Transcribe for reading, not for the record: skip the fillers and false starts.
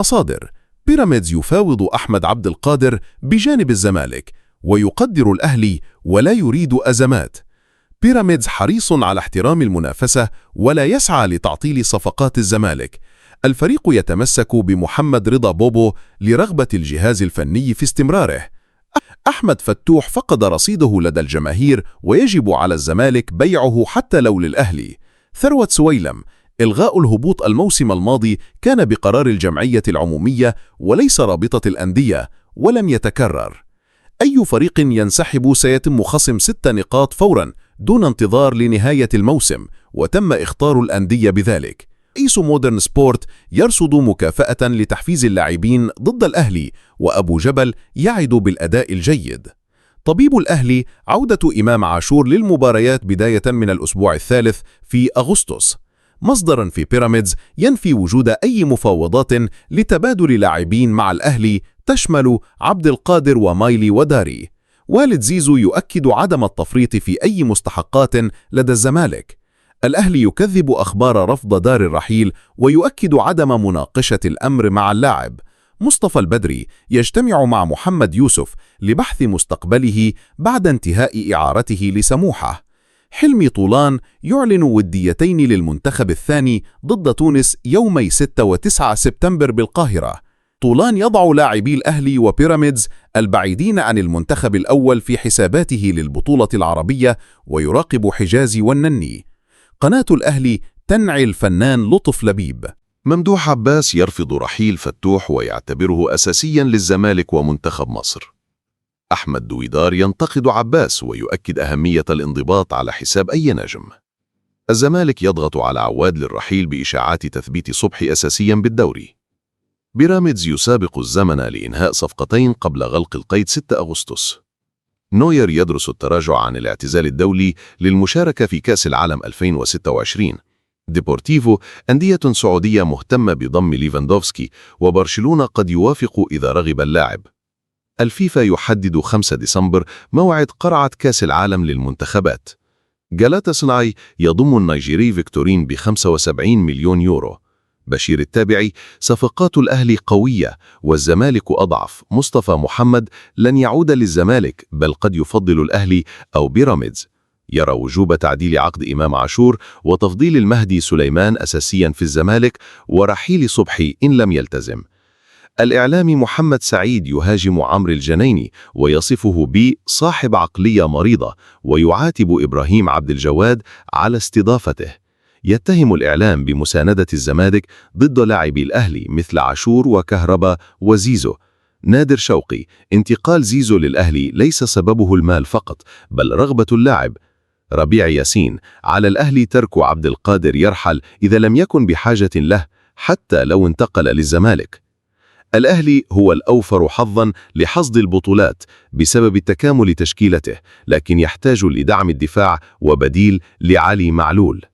مصادر: بيراميدز يفاوض أحمد عبد القادر بجانب الزمالك، ويقدر الأهلي ولا يريد أزمات. بيراميدز حريص على احترام المنافسة ولا يسعى لتعطيل صفقات الزمالك. الفريق يتمسك بمحمد رضا بوبو لرغبة الجهاز الفني في استمراره. أحمد فتوح فقد رصيده لدى الجماهير ويجب على الزمالك بيعه حتى لو للأهلي. ثروة سويلم: إلغاء الهبوط الموسم الماضي كان بقرار الجمعية العمومية وليس رابطة الأندية، ولم يتكرر. أي فريق ينسحب سيتم خصم 6 نقاط فورا دون انتظار لنهاية الموسم، وتم إخطار الأندية بذلك. رئيس مودرن سبورت يرصد مكافأة لتحفيز اللاعبين ضد الأهلي، وأبو جبل يعد بالأداء الجيد. طبيب الأهلي: عودة إمام عاشور للمباريات بداية من الأسبوع الثالث في أغسطس. مصدر في بيراميدز ينفي وجود أي مفاوضات لتبادل لاعبين مع الأهلي تشمل عبد القادر ومايلي وداري. والد زيزو يؤكد عدم التفريط في أي مستحقات لدى الزمالك. الأهلي يكذب أخبار رفض دار الرحيل ويؤكد عدم مناقشة الأمر مع اللاعب. مصطفى البدري يجتمع مع محمد يوسف لبحث مستقبله بعد انتهاء إعارته لسموحة. حلمي طولان يعلن وديتين للمنتخب الثاني ضد تونس يومي 6 و9 سبتمبر بالقاهرة. طولان يضع لاعبي الأهلي وبيراميدز البعيدين عن المنتخب الأول في حساباته للبطولة العربية، ويراقب حجازي والنني. قناة الأهلي تنعي الفنان لطف لبيب. ممدوح عباس يرفض رحيل فتوح ويعتبره أساسيا للزمالك ومنتخب مصر. أحمد دويدار ينتقد عباس ويؤكد أهمية الانضباط على حساب أي نجم. الزمالك يضغط على عواد للرحيل بإشاعات تثبيت صبحي أساسيا بالدوري. بيراميدز يسابق الزمن لإنهاء صفقتين قبل غلق القيد 6 أغسطس. نوير يدرس التراجع عن الاعتزال الدولي للمشاركة في كأس العالم 2026. ديبورتيفو: أندية سعودية مهتمة بضم ليفاندوفسكي، وبرشلونة قد يوافق إذا رغب اللاعب. الفيفا يحدد 5 ديسمبر موعد قرعة كأس العالم للمنتخبات. جالاتاسراي يضم النيجيري فيكتورين ب75 مليون يورو. بشير التابعي: صفقات الأهلي قوية والزمالك أضعف. مصطفى محمد: لن يعود للزمالك، بل قد يفضل الأهلي أو بيراميدز. يرى وجوب تعديل عقد إمام عاشور وتفضيل المهدي سليمان أساسيا في الزمالك، ورحيل صبحي إن لم يلتزم. الإعلامي محمد سعيد يهاجم عمرو الجنيني ويصفه بصاحب عقلية مريضة، ويعاتب إبراهيم عبد الجواد على استضافته. يتهم الإعلام بمساندة الزمالك ضد لاعبي الأهلي مثل عاشور وكهربا وزيزو. نادر شوقي: انتقال زيزو للأهلي ليس سببه المال فقط، بل رغبة اللاعب. ربيع ياسين: على الأهلي ترك عبد القادر يرحل إذا لم يكن بحاجة له، حتى لو انتقل للزمالك. الأهلي هو الأوفر حظا لحصد البطولات بسبب تكامل تشكيلته، لكن يحتاج لدعم الدفاع وبديل لعلي معلول.